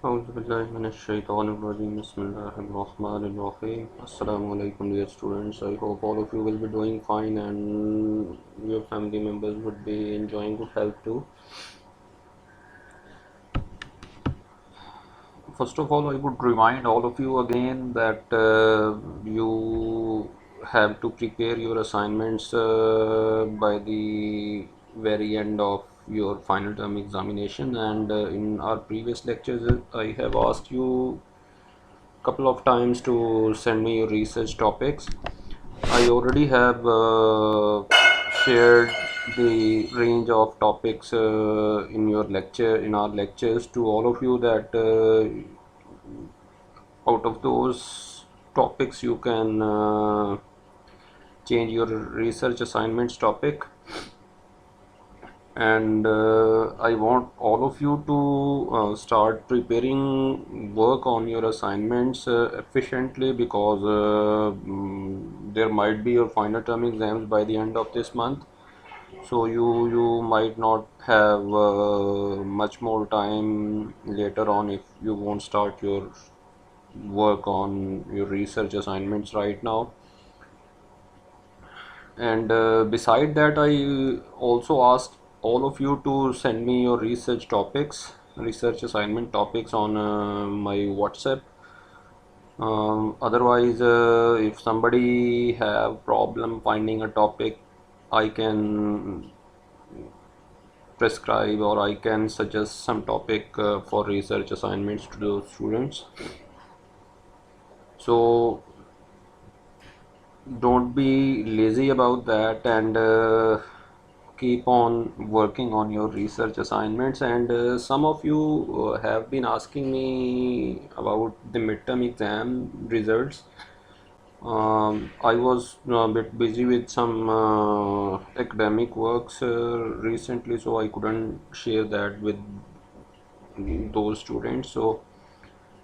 أعوذ بالله من الشيطان الرجيم بسم الله الرحمن الرحيم Assalamu alaikum dear students. I hope all of you will be doing fine and your family members would be enjoying good health too. First of all, I would remind all of you again that you have to prepare your assignments by the very end of your final term examination. And in our previous lectures, I have asked you couple of times to send me your research topics. I already have shared the range of topics in our lectures to all of you that out of those topics you can change your research assignments topic, and I want all of you to start preparing work on your assignments efficiently, because there might be your final term exams by the end of this month. So you might not have much more time later on if you won't start your work on your research assignments right now. And beside that, I also asked all of you to send me your research assignment topics on my WhatsApp. Otherwise, if somebody have problem finding a topic, I can prescribe or I can suggest some topic for research assignments to those students. So don't be lazy about that, and keep on working on your research assignments. And some of you have been asking me about the midterm exam results. I was a bit busy with some academic works recently, so I couldn't share that with those students. So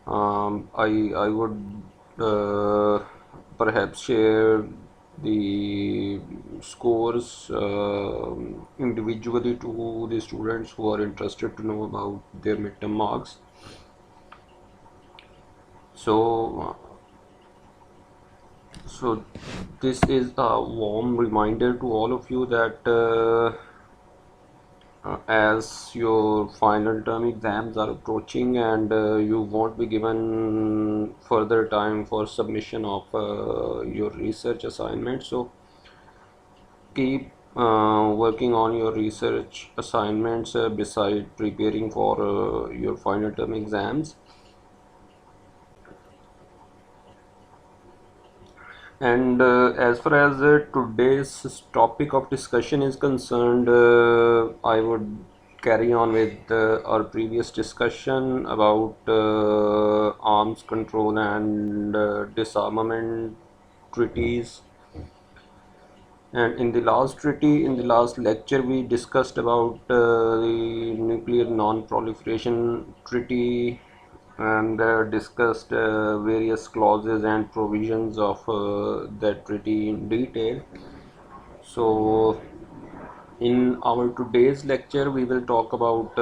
I would perhaps share the scores individually to the students who are interested to know about their midterm marks. So this is a warm reminder to all of you that as your final term exams are approaching, and you won't be given further time for submission of your research assignment. So keep working on your research assignments beside preparing for your final term exams. And as far as today's topic of discussion is concerned, I would carry on with our previous discussion about arms control and disarmament treaties. And in the last lecture, we discussed about the nuclear non-proliferation treaty, and discussed various clauses and provisions of that treaty in detail. So in our today's lecture, we will talk about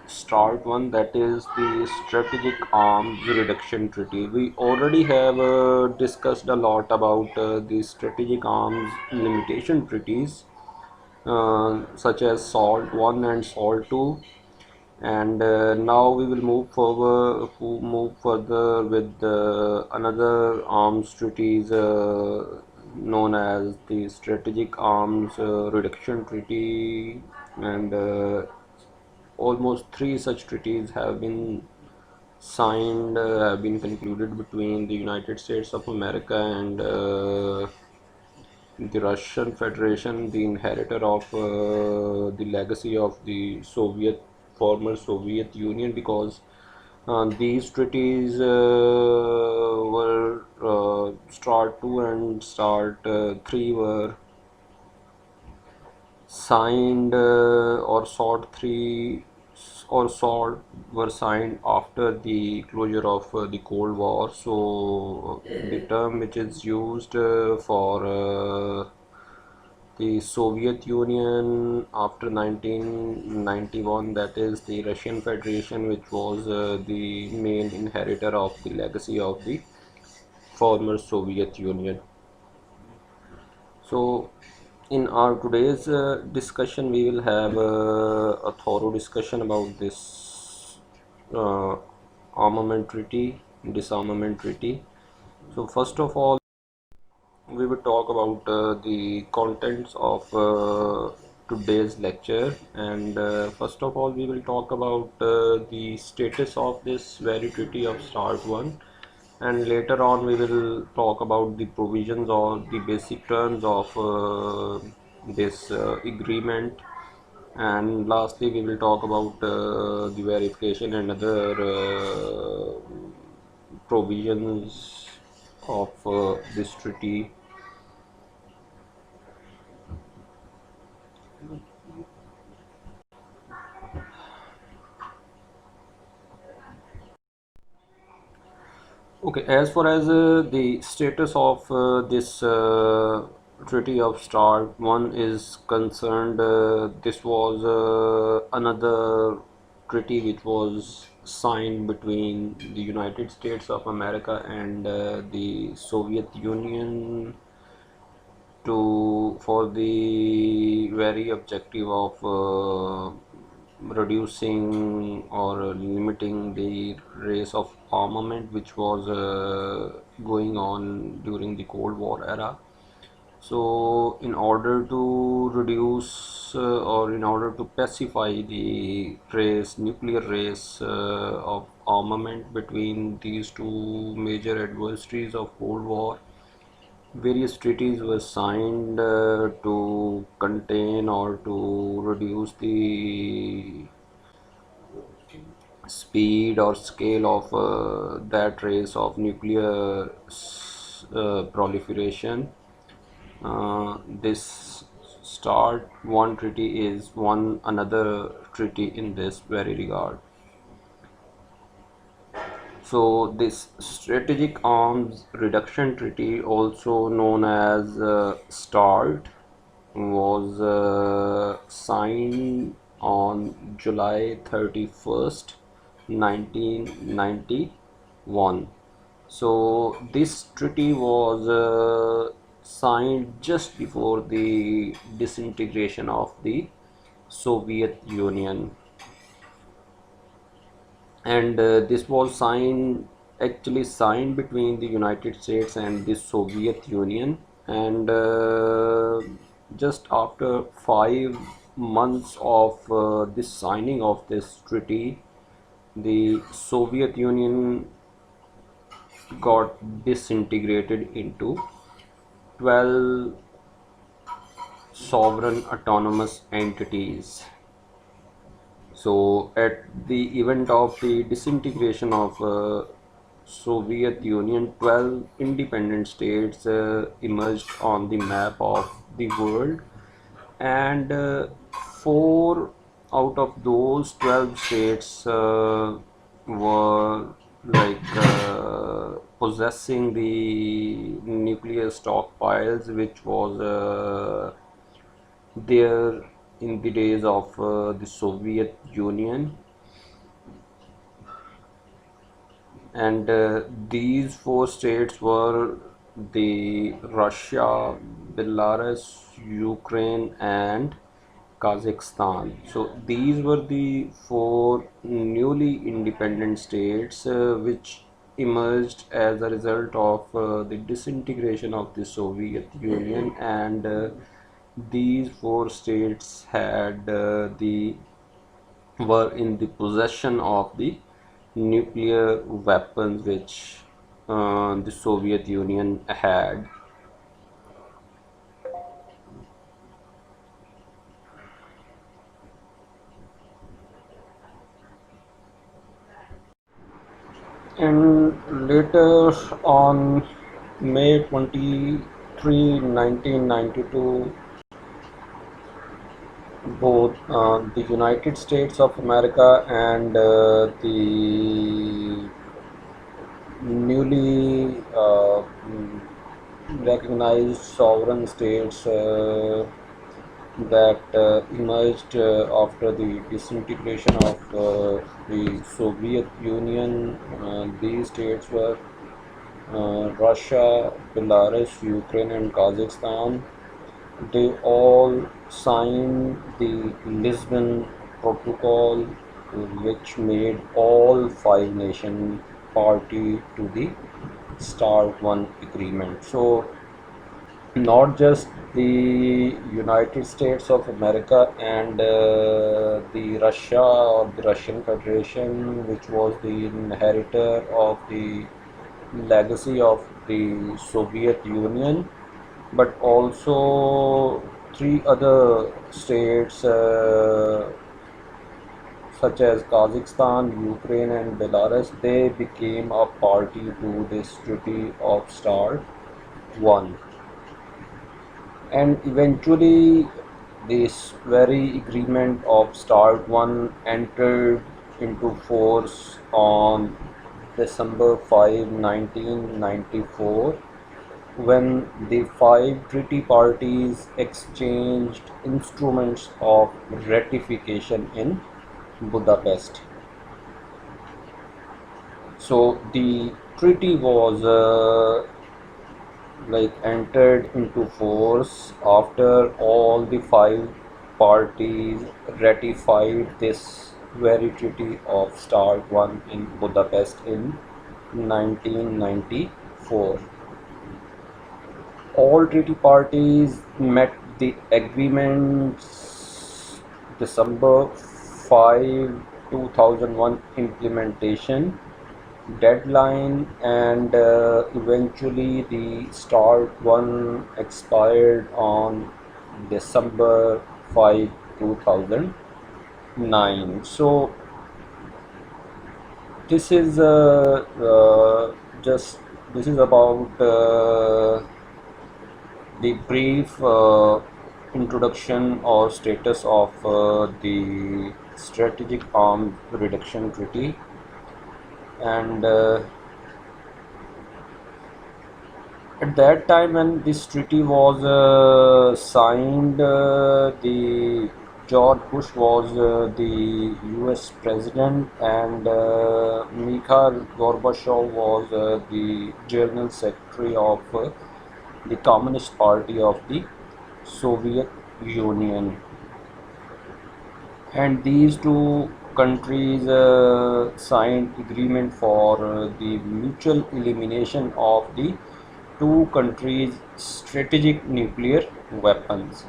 start one, that is the strategic arms reduction treaty. We already have discussed a lot about the strategic arms limitation treaties, such as SALT 1 and SALT 2. And now we will move further with another arms treaties known as the strategic arms reduction treaty. And almost three such treaties have been signed, have been concluded between the United States of America and the Russian Federation, the inheritor of the legacy of the former Soviet Union, because these treaties were START 2 and START 3 were signed, or SALT 3 or SALT were signed after the closure of the Cold War. So the term which is used for the Soviet Union after 1991, that is the Russian Federation, which was the main inheritor of the legacy of the former Soviet Union. So, in our today's discussion, we will have a thorough discussion about this uh, armament treaty, disarmament treaty. So, first of all, we will talk about the contents of today's lecture, and first of all we will talk about the status of this very treaty of START 1, and later on we will talk about the provisions or the basic terms of this agreement, and lastly we will talk about the verification and other provisions of this treaty. Okay, as far as the status of this Treaty of START 1 is concerned, this was another treaty which was signed between the United States of America and the Soviet Union to for the very objective of reducing or limiting the race of armament which was going on during the Cold War era. So, in order to reduce or in order to pacify the nuclear race of armament between these two major adversaries of Cold War, various treaties were signed to contain or to reduce the speed or scale of that race of nuclear proliferation. This START 1 treaty is one another treaty in this very regard. So, this Strategic Arms Reduction Treaty, also known as START, was signed on July 31st, 1991. So, this treaty was signed just before the disintegration of the Soviet Union, and this was signed between the United States and the Soviet Union, and just after 5 months of this signing of this treaty, the Soviet Union got disintegrated into 12 sovereign autonomous entities. So, at the event of the disintegration of Soviet Union, 12 independent states emerged on the map of the world, and four out of those 12 states were possessing the nuclear stockpiles which was there in the days of the Soviet Union, and these four states were the Russia, Belarus, Ukraine, and Kazakhstan. So these were the four newly independent states which emerged as a result of the disintegration of the Soviet Union, and these four states had the were in the possession of the nuclear weapons which the Soviet Union had. And later on May 23, 1992, both the United States of America and the newly recognized sovereign states that emerged after the disintegration of the Soviet Union. These states were Russia, Belarus, Ukraine, and Kazakhstan. They all signed the Lisbon Protocol, which made all five nations party to the START 1 agreement. So, not just the United States of America and the Russia or the Russian Federation, which was the inheritor of the legacy of the Soviet Union, but also three other states such as Kazakhstan, Ukraine, and Belarus. They became a party to this Treaty of START 1, and eventually this very agreement of START 1 entered into force on December 5, 1994, when the five treaty parties exchanged instruments of ratification in Budapest. So the treaty was entered into force after all the five parties ratified this very treaty of START 1 in Budapest in 1994. All treaty parties met the agreement's December 5, 2001 implementation deadline, and eventually the START 1 expired on December 5, 2009. So this is just this is about the brief introduction or status of the Strategic Arms Reduction Treaty, and at that time when this treaty was signed, the George Bush was the US president, and Mikhail Gorbachev was the general secretary of the Communist Party of the Soviet Union. And these two countries signed agreement for the mutual elimination of the two countries' strategic nuclear weapons.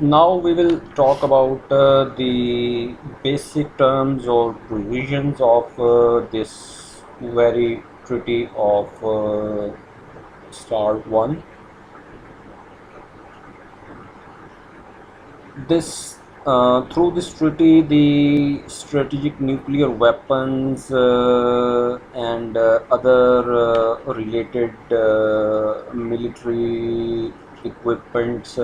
Now we will talk about the basic terms or provisions of this very treaty of START 1. This through this treaty, the strategic nuclear weapons and other related military equipments,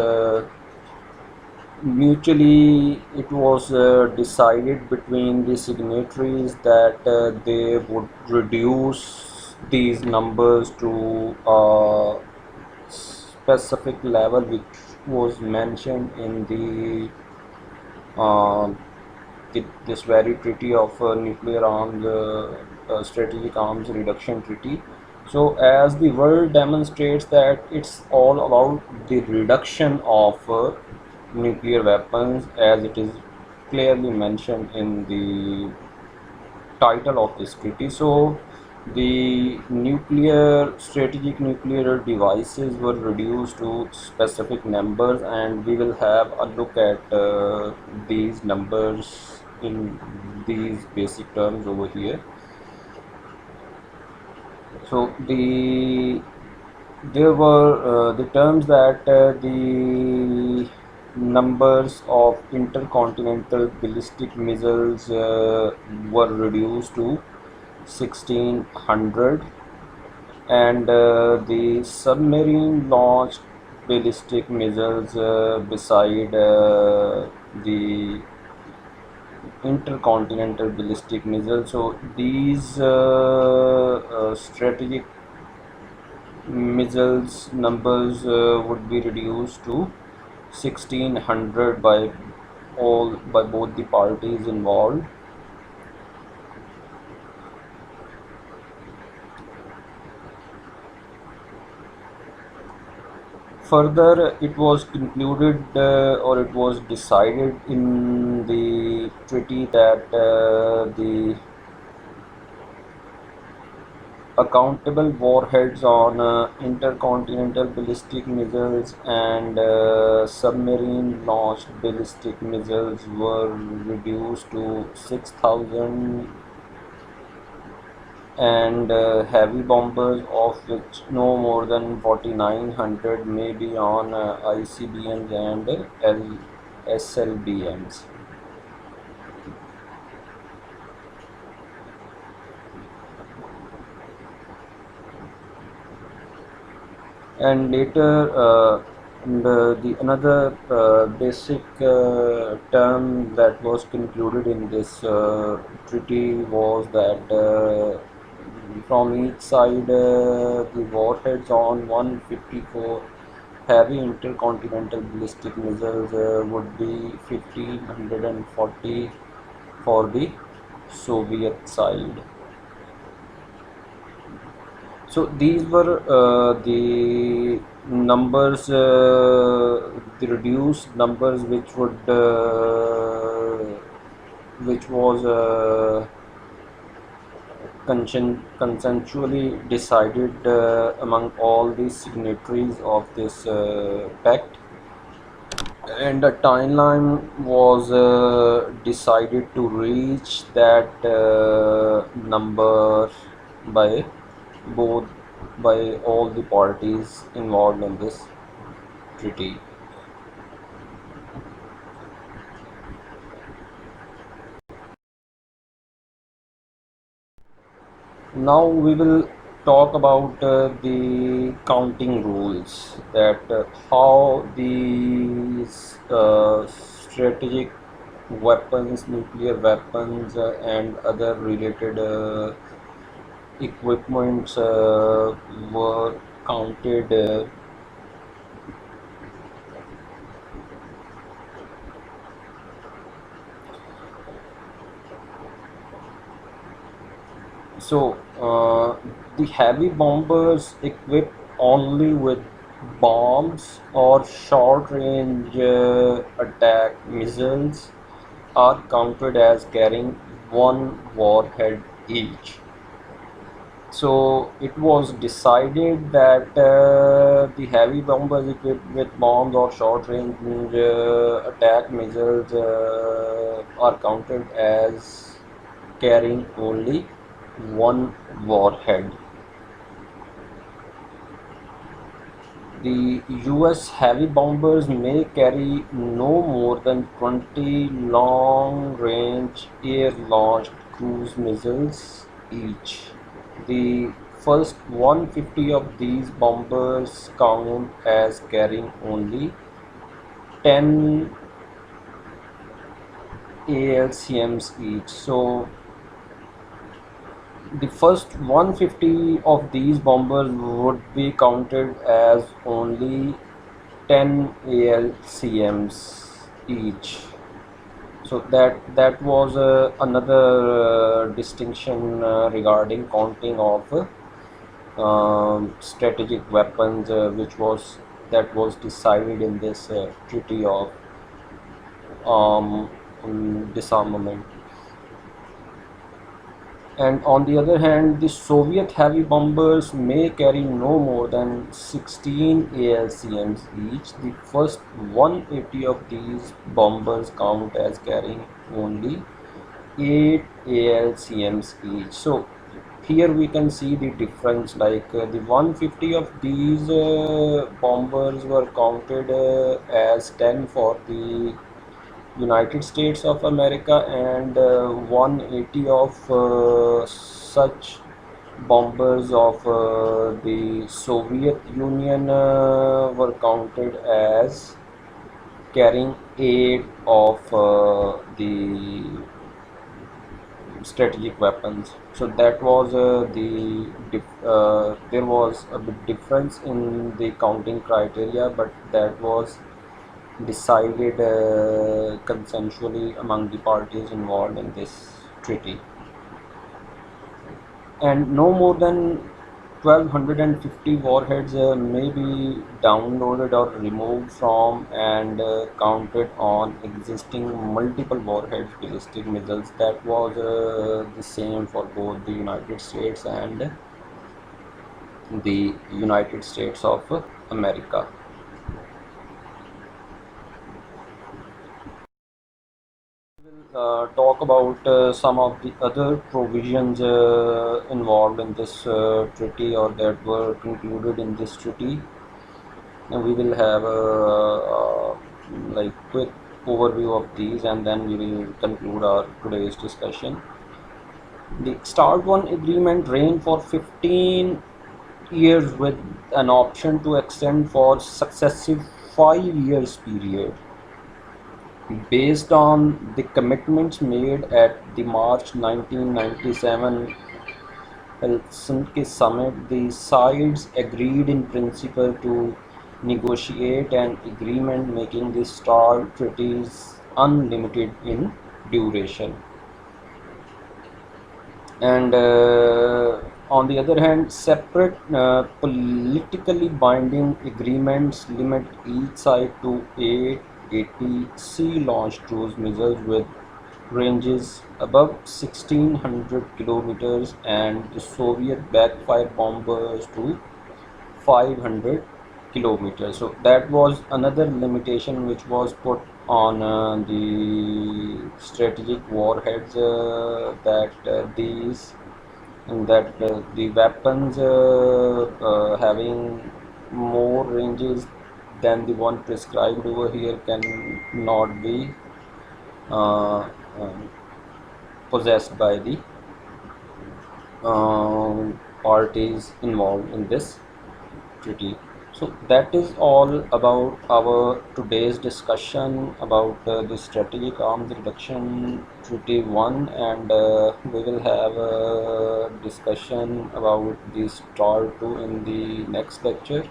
mutually it was decided between the signatories that they would reduce these numbers to a specific level which was mentioned in uh, this very treaty of nuclear arms, strategic arms reduction treaty. So as the world demonstrates that it's all about the reduction of nuclear weapons, as it is clearly mentioned in the title of this treaty. So the nuclear strategic nuclear devices were reduced to specific numbers, and we will have a look at these numbers in these basic terms over here. So there were the terms that the numbers of intercontinental ballistic missiles were reduced to 1600, and the submarine launched ballistic missiles beside the intercontinental ballistic missiles. So these strategic missiles numbers would be reduced to 1600 by both the parties involved. Further, it was concluded or it was decided in the treaty that the accountable warheads on intercontinental ballistic missiles and submarine launched ballistic missiles were reduced to 6,000, and heavy bombers, of which no more than 4,900 may be on ICBMs and SLBMs. And later, the another basic term that was concluded in this treaty was that from each side the warheads on 154 heavy intercontinental ballistic missiles would be 1,540 for the Soviet side. So these were the numbers, the reduced numbers, which was consensually decided among all the signatories of this pact, and a timeline was decided to reach that number by both by all the parties involved in this treaty. Now we will talk about the counting rules, that how these strategic weapons, nuclear weapons, and other related equipments were counted. So the heavy bombers equipped only with bombs or short-range attack missiles are counted as carrying one warhead each. So it was decided that the heavy bombers equipped with bombs or short-range attack missiles are counted as carrying only one warhead. The US heavy bombers may carry no more than 20 long-range air-launched cruise missiles each. The first 150 of these bombers count as carrying only 10 ALCMs each. So the first 150 of these bombers would be counted as only 10 ALCMs each. So that was another distinction regarding counting of strategic weapons, which was that was decided in this treaty of disarmament. And on the other hand, the Soviet heavy bombers may carry no more than 16 ALCMs each. The first 180 of these bombers count as carrying only 8 ALCMs each. So here we can see the difference, like the 150 of these bombers were counted as 10 for the United States of America, and 180 of such bombers of the Soviet Union were counted as carrying 8 of the strategic weapons. So that was there was a bit difference in the counting criteria, but that was decided consensually among the parties involved in this treaty. And no more than 1250 warheads may be downloaded or removed from and counted on existing multiple warheads ballistic missiles. That was the same for both the United States and the United States of America. Talk about some of the other provisions involved in this treaty, or that were concluded in this treaty. And we will have a like quick overview of these, and then we will conclude our today's discussion. The START 1 agreement ran for 15 years with an option to extend for successive 5 years period. Based on the commitments made at the March 1997 Helsinki summit, the sides agreed in principle to negotiate an agreement making the START treaties unlimited in duration. And on the other hand, separate politically binding agreements limit each side to 880 sea-launched cruise missiles with ranges above 1600 kilometers, and the Soviet backfire bombers to 500 kilometers. So that was another limitation which was put on the strategic warheads, that these and that the weapons having more ranges than the one prescribed over here can not be uh, um, possessed by the parties involved in this treaty. So that is all about our today's discussion about the Strategic Arms Reduction Treaty 1, and we will have a discussion about the START 2 in the next lecture.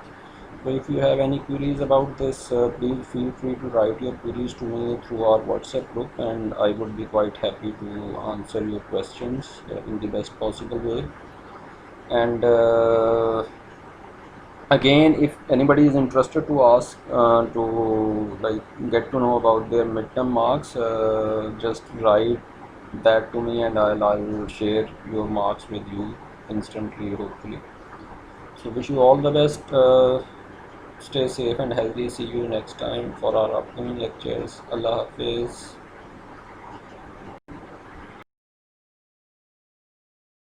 So if you have any queries about this, please feel free to write your queries to me through our WhatsApp group, and I would be quite happy to answer your questions in the best possible way. And again, if anybody is interested to ask to like get to know about their midterm marks, just write that to me, and I'll share your marks with you instantly, hopefully. So wish you all the best. Stay safe and healthy. See you next time for our upcoming lectures. Allah Hafiz.